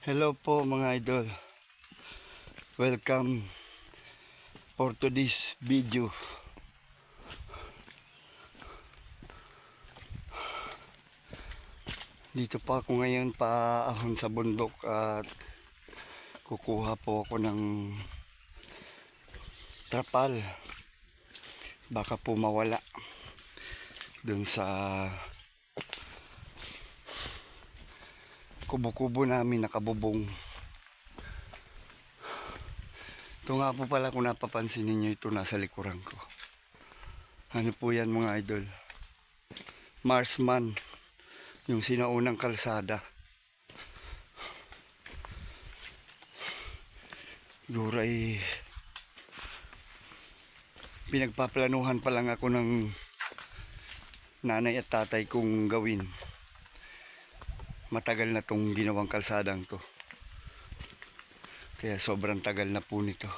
Hello po mga idol. Welcome for today's video. Dito pa ako ngayon paahon sa bundok at kukuha po ako ng trapal. Baka po mawala dun sa kubo-kubo namin nakabubong. Ito nga po pala kung napapansin ninyo, ito nasa likuran ko. Ano po yan mga idol? Marsman, yung sinaunang kalsada. Siguro ay pinagpaplanuhan pa lang ako ng nanay at tatay kong gawin. Matagal na tong ginawang kalsadang to. Kaya sobrang tagal na po nito.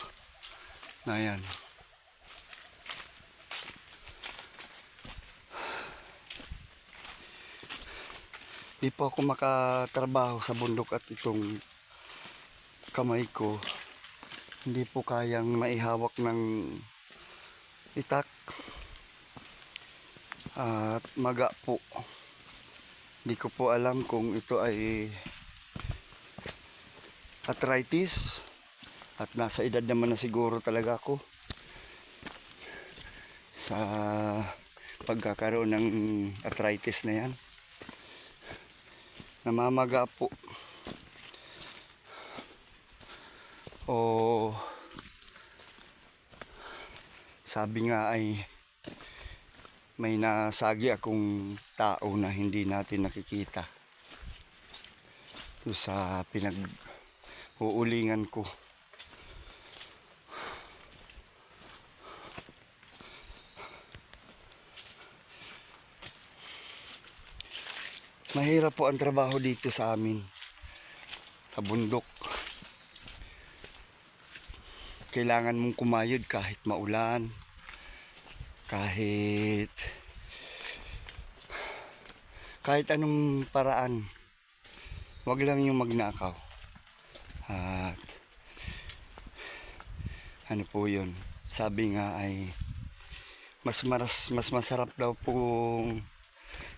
Na yan. Di po ako makatrabaho sa bundok at itong kamay ko hindi po kayang maihawak ng itak at maga po. Hindi ko po alam kung ito ay arthritis at nasa edad naman na siguro talaga ako sa pagkakaroon ng arthritis na yan. Namamaga po o sabi nga ay may nasagi akong tao na hindi natin nakikita ito sa pinag-uulingan ko. Mahirap po ang trabaho dito sa amin sa bundok. Kailangan mong kumayod kahit maulan, kahit anong paraan. Wag lang yung magnakaw. At ano po yun, sabi nga ay mas masarap daw po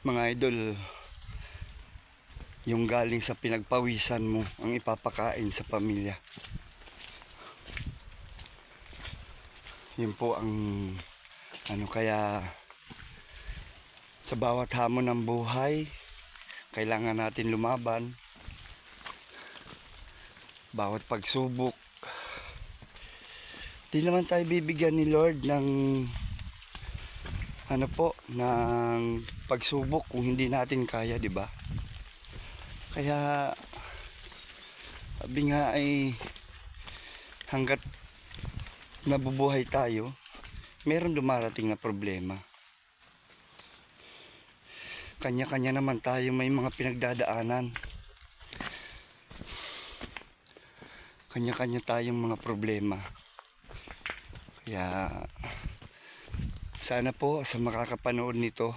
mga idol yung galing sa pinagpawisan mo ang ipapakain sa pamilya. Yun po ang ano, kaya sa bawat hamon ng buhay kailangan natin lumaban. Bawat pagsubok, di naman tayo bibigyan ni Lord ng ano po, ng pagsubok kung hindi natin kaya, di ba? Kaya sabi nga ay hanggat nabubuhay tayo, meron dumarating na problema. Kanya-kanya naman tayo may mga pinagdadaanan. Kanya-kanya tayong mga problema. Kaya sana po sa makakapanood nito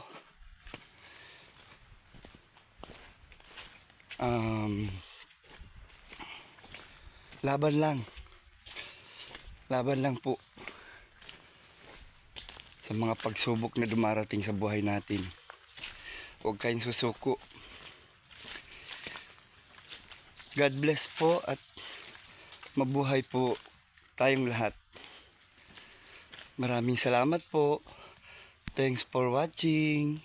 laban lang po sa mga pagsubok na dumarating sa buhay natin. Huwag kayong susuko. God bless po at mabuhay po tayong lahat. Maraming salamat po. Thanks for watching.